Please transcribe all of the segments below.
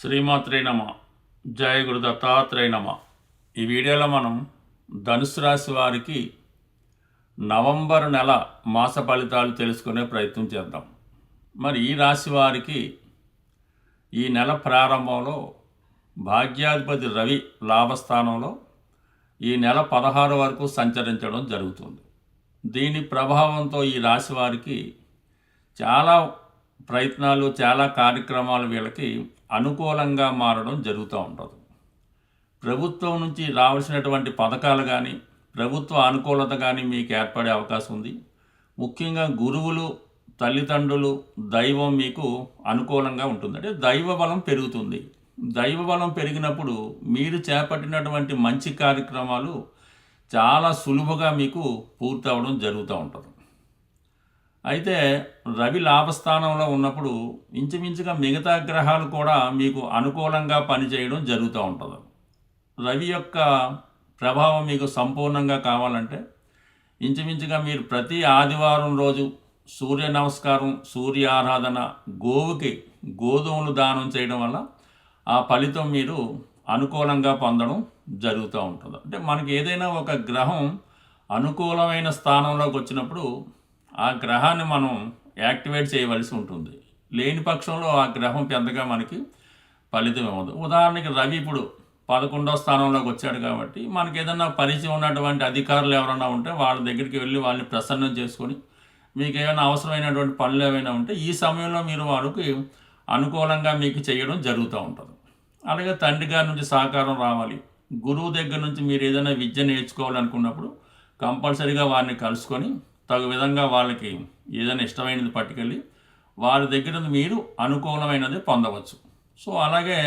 శ్రీమాత్రే నమ. జయ గురు దత్తాత్రేయ నమ. ఈ వీడియోలో మనం ధనుసు రాశి వారికి నవంబర్ నెల మాస ఫలితాలు తెలుసుకునే ప్రయత్నం చేద్దాం. మరి ఈ రాశి వారికి ఈ నెల ప్రారంభంలో భాగ్యాధిపతి రవి లాభస్థానంలో ఈ నెల 16 వరకు సంచరించడం జరుగుతుంది. దీని ప్రభావంతో ఈ రాశి వారికి చాలా ప్రయత్నాలు, చాలా కార్యక్రమాలు వీళ్ళకి అనుకూలంగా మారడం జరుగుతూ ఉంటుంది. ప్రభుత్వం నుంచి రావాల్సినటువంటి పథకాలు కానీ, ప్రభుత్వ అనుకూలత కానీ మీకు ఏర్పడే అవకాశం ఉంది. ముఖ్యంగా గురువులు, తల్లిదండ్రులు, దైవం మీకు అనుకూలంగా ఉంటుంది. అంటే దైవ బలం పెరుగుతుంది. దైవ బలం పెరిగినప్పుడు మీరు చేపట్టినటువంటి మంచి కార్యక్రమాలు చాలా సులువుగా మీకు పూర్తి అవ్వడం జరుగుతూ ఉంటుంది. అయితే రవి లాభస్థానంలో ఉన్నప్పుడు ఇంచుమించుగా మిగతా గ్రహాలు కూడా మీకు అనుకూలంగా పనిచేయడం జరుగుతూ ఉంటుంది. రవి యొక్క ప్రభావం మీకు సంపూర్ణంగా కావాలంటే ఇంచుమించుగా మీరు ప్రతి ఆదివారం రోజు సూర్య నమస్కారం, సూర్య ఆరాధన, గోవుకి గోధుమలు దానం చేయడం వల్ల ఆ ఫలితం మీరు అనుకూలంగా పొందడం జరుగుతూ ఉంటుంది. అంటే మనకి ఏదైనా ఒక గ్రహం అనుకూలమైన స్థానంలోకి వచ్చినప్పుడు ఆ గ్రహాన్ని మనం యాక్టివేట్ చేయవలసి ఉంటుంది. లేని పక్షంలో ఆ గ్రహం పెద్దగా మనకి ఫలితం ఇవ్వదు. ఉదాహరణకి రవి ఇప్పుడు 11వ స్థానంలోకి వచ్చాడు కాబట్టి మనకి ఏదైనా పరిచయం ఉన్నటువంటి అధికారులు ఎవరైనా ఉంటే వాళ్ళ దగ్గరికి వెళ్ళి వాళ్ళని ప్రసన్నం చేసుకొని మీకు ఏమైనా అవసరమైనటువంటి పనులు ఏమైనా ఉంటే ఈ సమయంలో మీరు వారికి అనుకూలంగా మీకు చేయడం జరుగుతూ ఉంటుంది. అలాగే తండ్రి గారి నుంచి సహకారం రావాలి. గురువు దగ్గర నుంచి మీరు ఏదైనా విద్య నేర్చుకోవాలనుకున్నప్పుడు కంపల్సరీగా వారిని కలుసుకొని తగు విధంగా వాళ్ళకి ఏదైనా ఇష్టమైనది పట్టుకెళ్ళి వారి దగ్గర మీరు అనుకూలమైనది పొందవచ్చు. సో అలాగే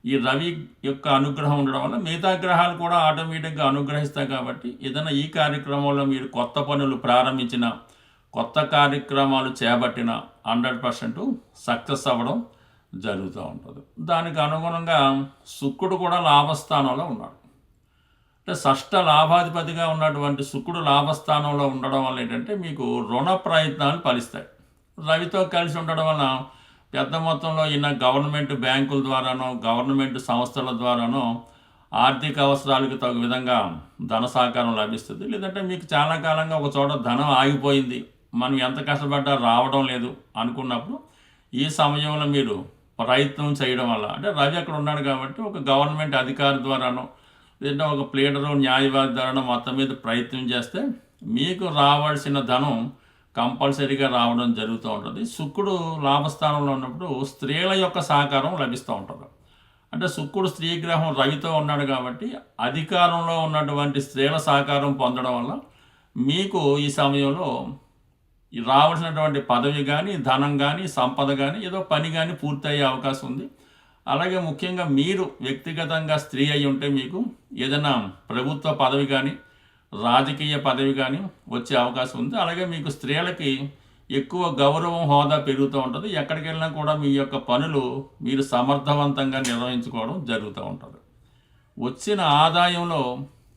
ఈ రవి యొక్క అనుగ్రహం ఉండడం వల్ల మిగతా గ్రహాలు కూడా ఆటోమేటిక్గా అనుగ్రహిస్తాయి. కాబట్టి ఏదైనా ఈ కార్యక్రమంలో మీరు కొత్త పనులు ప్రారంభించిన, కొత్త కార్యక్రమాలు చేపట్టిన 100% సక్సెస్ అవ్వడం జరుగుతూ ఉంటుంది. దానికి అనుగుణంగా శుక్రుడు కూడా లాభస్థానంలో ఉన్నాడు. అంటే షష్ఠ లాభాధిపతిగా ఉన్నటువంటి శుక్రుడు లాభస్థానంలో ఉండడం వల్ల ఏంటంటే మీకు రుణ ప్రయత్నాలు ఫలిస్తాయి. రవితో కలిసి ఉండడం వల్ల పెద్ద మొత్తంలో ఈయన గవర్నమెంట్ బ్యాంకుల ద్వారానో, గవర్నమెంట్ సంస్థల ద్వారానో ఆర్థిక అవసరాలకు తగు విధంగా ధన సహకారం లభిస్తుంది. లేదంటే మీకు చాలా కాలంగా ఒక చోట ధనం ఆగిపోయింది, మనం ఎంత కష్టపడ్డా రావడం లేదు అనుకున్నప్పుడు ఈ సమయంలో మీరు ప్రయత్నం చేయడం వల్ల, అంటే రవి అక్కడ ఉన్నాడు కాబట్టి ఒక గవర్నమెంట్ అధికారి ద్వారానో లేదంటే ఒక ప్లేడరు, న్యాయవాది ద్వారానో మొత్తం మీద ప్రయత్నం చేస్తే మీకు రావాల్సిన ధనం కంపల్సరీగా రావడం జరుగుతూ ఉంటుంది. శుక్రుడు లాభస్థానంలో ఉన్నప్పుడు స్త్రీల యొక్క సహకారం లభిస్తూ ఉంటుంది. అంటే శుక్రుడు స్త్రీ గ్రహం రవితో ఉన్నాడు కాబట్టి అధికారంలో ఉన్నటువంటి స్త్రీల సహకారం పొందడం వల్ల మీకు ఈ సమయంలో రావాల్సినటువంటి పదవి కానీ, ధనం కానీ, సంపద కానీ, ఏదో పని కానీ పూర్తయ్యే అవకాశం ఉంది. అలాగే ముఖ్యంగా మీరు వ్యక్తిగతంగా స్త్రీ అయి ఉంటే మీకు ఏదైనా ప్రభుత్వ పదవి కానీ, రాజకీయ పదవి కానీ వచ్చే అవకాశం ఉంది. అలాగే మీకు స్త్రీలకి ఎక్కువ గౌరవం, హోదా పెరుగుతూ ఉంటుంది. ఎక్కడికి వెళ్ళినా కూడా మీ యొక్క పనులు మీరు సమర్థవంతంగా నిర్వహించుకోవడం జరుగుతూ ఉంటుంది. వచ్చిన ఆదాయంలో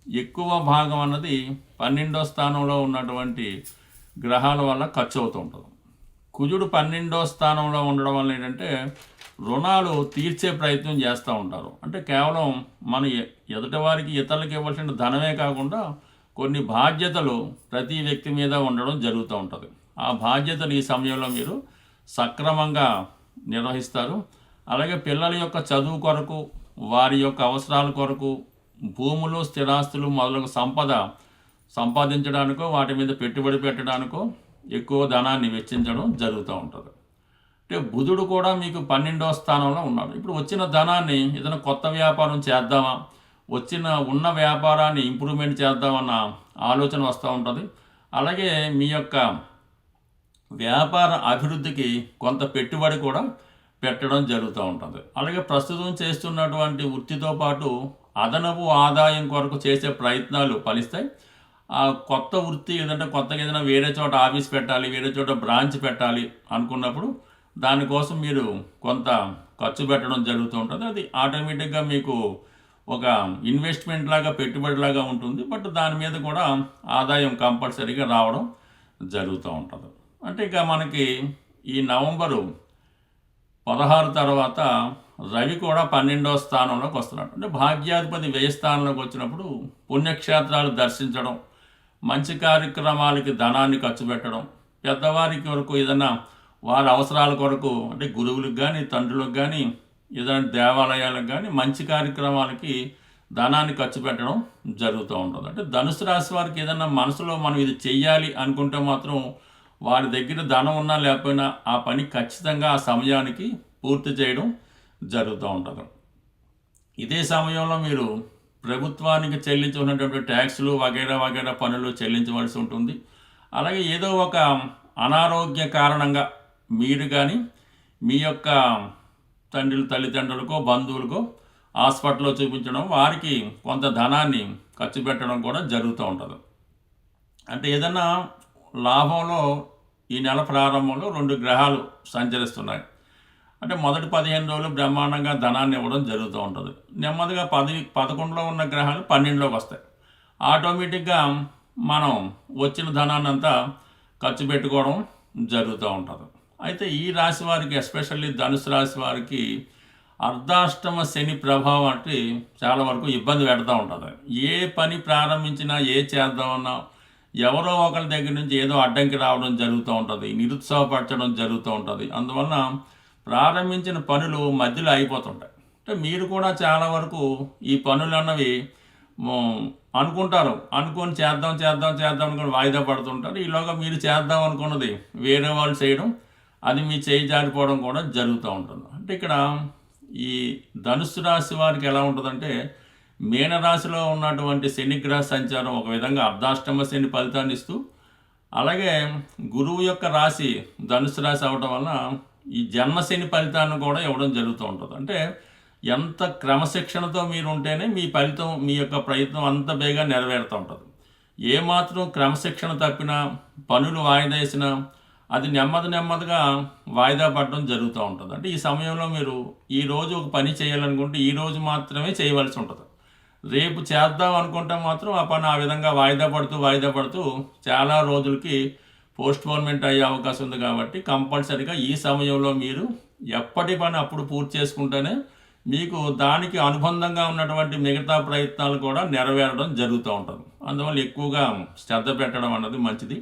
ఎక్కువ భాగం అన్నది 12వ స్థానంలో ఉన్నటువంటి గ్రహాల వల్ల ఖర్చు అవుతూ ఉంటుంది. కుజుడు 12వ స్థానంలో ఉండడం వల్ల ఏంటంటే రుణాలు తీర్చే ప్రయత్నం చేస్తూ ఉంటారు. అంటే కేవలం మన ఎదుటి వారికి, ఇతరులకు ఇవ్వాల్సిన ధనమే కాకుండా కొన్ని బాధ్యతలు ప్రతి వ్యక్తి మీద ఉండడం జరుగుతూ ఉంటుంది. ఆ బాధ్యతలు ఈ సమయంలో మీరు సక్రమంగా నిర్వహిస్తారు. అలాగే పిల్లల యొక్క చదువు కొరకు, వారి యొక్క అవసరాల కొరకు భూములు, స్థిరాస్తులు మొదలగు సంపద సంపాదించడానికో, వాటి మీద పెట్టుబడి పెట్టడానికో ఎక్కువ ధనాన్ని వెచ్చించడం జరుగుతూ ఉంటుంది. అంటే బుధుడు కూడా మీకు 12వ స్థానంలో ఉన్నాడు. ఇప్పుడు వచ్చిన ధనాన్ని ఏదైనా కొత్త వ్యాపారం చేద్దామా, ఉన్న వ్యాపారాన్ని ఇంప్రూవ్మెంట్ చేద్దామన్న ఆలోచన వస్తూ ఉంటుంది. అలాగే మీ యొక్క వ్యాపార అభివృద్ధికి కొంత పెట్టుబడి కూడా పెట్టడం జరుగుతూ ఉంటుంది. అలాగే ప్రస్తుతం చేస్తున్నటువంటి వృత్తితో పాటు అదనపు ఆదాయం కొరకు చేసే ప్రయత్నాలు ఫలిస్తాయి. ఆ కొత్త వృత్తి ఏదంటే కొత్తగా ఏదైనా వేరే చోట ఆఫీస్ పెట్టాలి, వేరే చోట బ్రాంచ్ పెట్టాలి అనుకున్నప్పుడు దానికోసం మీరు కొంత ఖర్చు పెట్టడం జరుగుతూ ఉంటుంది. అది ఆటోమేటిక్గా మీకు ఒక ఇన్వెస్ట్మెంట్ లాగా, పెట్టుబడి లాగా ఉంటుంది. బట్ దాని మీద కూడా ఆదాయం కంపల్సరీగా రావడం జరుగుతూ ఉంటుంది. అంటే ఇక మనకి ఈ నవంబరు 16 తర్వాత రవి కూడా 12వ స్థానంలోకి వస్తున్నాడు. అంటే భాగ్యాధిపతి వ్యయ స్థానంలోకి వచ్చినప్పుడు పుణ్యక్షేత్రాలు దర్శించడం, మంచి కార్యక్రమాలకి ధనాన్ని ఖర్చు పెట్టడం, పెద్దవారికి వరకు ఏదైనా వారి అవసరాల కొరకు అంటే గురువులకు కానీ తండ్రులకు కానీ ఏదైనా దేవాలయాలకు కానీ మంచి కార్యక్రమాలకి ధనాన్ని ఖర్చు పెట్టడం జరుగుతూ ఉంటుంది. అంటే ధనుసు రాశి వారికి ఏదైనా మనసులో మనం ఇది చెయ్యాలి అనుకుంటే మాత్రం వారి దగ్గర ధనం ఉన్నా లేకపోయినా ఆ పని ఖచ్చితంగా ఆ సమయానికి పూర్తి చేయడం జరుగుతూ ఉంటుంది. ఇదే సమయంలో మీరు ప్రభుత్వానికి చెల్లించుకున్నటువంటి ట్యాక్సులు వగైరా వగైరా పనులు చెల్లించవలసి ఉంటుంది. అలాగే ఏదో ఒక అనారోగ్య కారణంగా మీరు కానీ మీ యొక్క తల్లిదండ్రులకో బంధువులకో హాస్పిటల్లో చూపించడం, వారికి కొంత ధనాన్ని ఖర్చు పెట్టడం కూడా జరుగుతూ ఉంటుంది. అంటే ఏదన్నా లాభంలో ఈ నెల ప్రారంభంలో 2 గ్రహాలు సంచరిస్తున్నాయి. అంటే మొదటి 15 రోజులు బ్రహ్మాండంగా ధనాన్ని ఇవ్వడం జరుగుతూ ఉంటుంది. నెమ్మదిగా 11లో ఉన్న గ్రహాలు 12లోకి వస్తాయి. ఆటోమేటిక్గా మనం వచ్చిన ధనాన్ని అంతా ఖర్చు పెట్టుకోవడం జరుగుతూ ఉంటుంది. అయితే ఈ రాశి వారికి ఎస్పెషల్లీ ధనుసు రాశి వారికి అర్ధాష్టమ శని ప్రభావం అంటే చాలా వరకు ఇబ్బంది పెడతా ఉంటుంది. ఏ పని ప్రారంభించినా ఏ చేద్దామన్నా ఎవరో ఒకరి దగ్గర నుంచి ఏదో అడ్డంకి రావడం జరుగుతూ ఉంటుంది, నిరుత్సాహపరచడం జరుగుతూ ఉంటుంది. అందువలన ప్రారంభించిన పనులు మధ్యలో అయిపోతుంటాయి. అంటే మీరు కూడా చాలా వరకు ఈ పనులు అన్నవి అనుకుంటారు, అనుకొని చేద్దాం అనుకుని వాయిదా పడుతుంటారు. ఈలోగా మీరు చేద్దాం అనుకున్నది వేరే వాళ్ళు చేయడం, అది మీ చేయి జారిపోవడం కూడా జరుగుతూ ఉంటుంది. అంటే ఇక్కడ ఈ ధనుస్సు రాశి వారికి ఎలా ఉంటుందంటే మీనరాశిలో ఉన్నటువంటి శనిగ్రహ సంచారం ఒక విధంగా అర్ధాష్టమ శని ఫలితాన్ని ఇస్తూ, అలాగే గురువు యొక్క రాశి ధనుసు రాశి అవడం వల్ల ఈ జన్మశని ఫలితాన్ని కూడా ఇవ్వడం జరుగుతూ ఉంటుంది. అంటే ఎంత క్రమశిక్షణతో మీరు ఉంటేనే మీ ఫలితం, మీ యొక్క ప్రయత్నం అంత బేగా నెరవేరుతూ ఉంటుంది. ఏమాత్రం క్రమశిక్షణ తప్పినా, పనులు వాయిదా వేసినా అది నెమ్మదిగా వాయిదా పడడం జరుగుతూ ఉంటుంది. అంటే ఈ సమయంలో మీరు ఈరోజు ఒక పని చేయాలనుకుంటే ఈరోజు మాత్రమే చేయవలసి ఉంటుంది. రేపు చేద్దాం అనుకుంటే మాత్రం ఆ పని ఆ విధంగా వాయిదా పడుతూ చాలా రోజులకి పోస్ట్పోన్మెంట్ అయ్యే అవకాశం ఉంది. కాబట్టి కంపల్సరీగా ఈ సమయంలో మీరు ఎప్పటి పని అప్పుడు పూర్తి చేసుకుంటేనే మీకు దానికి అనుబంధంగా ఉన్నటువంటి మిగతా ప్రయత్నాలు కూడా నెరవేరడం జరుగుతూ ఉంటుంది. అందువల్ల ఎక్కువగా శ్రద్ధ పెట్టడం అన్నది మంచిది.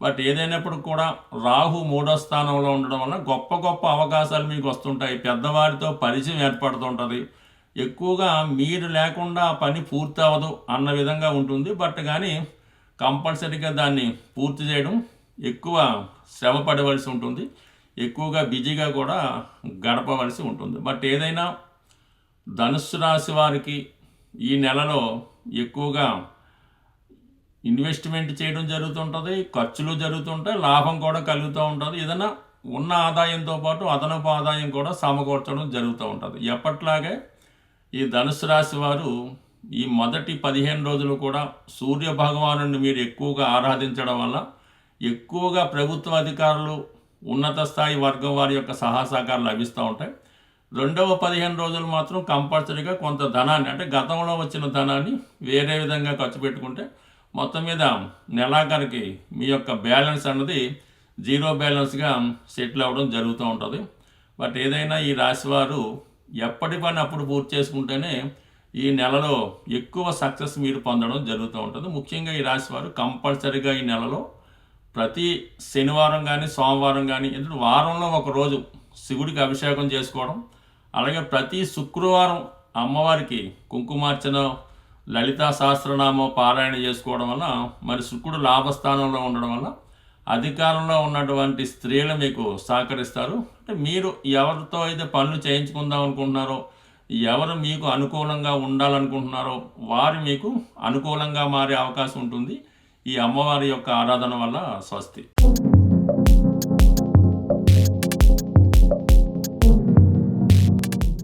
బట్ ఏదైనప్పుడు కూడా రాహు 3వ స్థానంలో ఉండడం వల్ల గొప్ప అవకాశాలు మీకు వస్తుంటాయి. పెద్దవారితో పరిచయం ఏర్పడుతుంటుంది. ఎక్కువగా మీరు లేకుండా ఆ పని పూర్తి అవ్వదు అన్న విధంగా ఉంటుంది. బట్ కానీ కంపల్సరీగా దాన్ని పూర్తి చేయడం ఎక్కువ శ్రమ పడవలసి ఉంటుంది, ఎక్కువగా బిజీగా కూడా గడపవలసి ఉంటుంది. బట్ ఏదైనా ధనుస్సు రాశి వారికి ఈ నెలలో ఎక్కువగా ఇన్వెస్ట్మెంట్ చేయడం జరుగుతుంటుంది, ఖర్చులు జరుగుతుంటాయి, లాభం కూడా కలుగుతూ ఉంటుంది. ఏదైనా ఉన్న ఆదాయంతో పాటు అదనపు ఆదాయం కూడా సమకూర్చడం జరుగుతూ ఉంటుంది. ఎప్పట్లాగే ఈ ధనుసు రాశి వారు ఈ మొదటి 15 రోజులు కూడా సూర్య భగవానుడిని మీరు ఎక్కువగా ఆరాధించడం వల్ల ఎక్కువగా ప్రభుత్వ అధికారులు, ఉన్నత స్థాయి వర్గం వారి యొక్క సహకారాలు లభిస్తూ ఉంటాయి. రెండవ 15 రోజులు మాత్రం కంపల్సరీగా కొంత ధనాన్ని, అంటే గతంలో వచ్చిన ధనాన్ని వేరే విధంగా ఖర్చు పెట్టుకుంటే మొత్తం మీద నెలాఖరికి మీ యొక్క బ్యాలెన్స్ అన్నది 0 బ్యాలెన్స్గా సెటిల్ అవ్వడం జరుగుతూ ఉంటుంది. బట్ ఏదైనా ఈ రాశివారు ఎప్పటి పని అప్పుడు పూర్తి చేసుకుంటేనే ఈ నెలలో ఎక్కువ సక్సెస్ మీరు పొందడం జరుగుతూ ఉంటుంది. ముఖ్యంగా ఈ రాశివారు కంపల్సరీగా ఈ నెలలో ప్రతి శనివారం కానీ సోమవారం కానీ, ఎందుకంటే వారంలో ఒక రోజు శివుడికి అభిషేకం చేసుకోవడం, అలాగే ప్రతి శుక్రవారం అమ్మవారికి కుంకుమార్చన, లలితా సహస్రనామం పారాయణ చేసుకోవడం వల్ల మరి శుక్రుడు లాభస్థానంలో ఉండడం వల్ల అధికారంలో ఉన్నటువంటి స్త్రీలు మీకు సహకరిస్తారు. అంటే మీరు ఎవరితో అయితే పనులు చేయించుకుందాం అనుకుంటున్నారో, ఎవరు మీకు అనుకూలంగా ఉండాలనుకుంటున్నారో వారు మీకు అనుకూలంగా మారే అవకాశం ఉంటుంది ఈ అమ్మవారి యొక్క ఆరాధన వల్ల. స్వస్తి.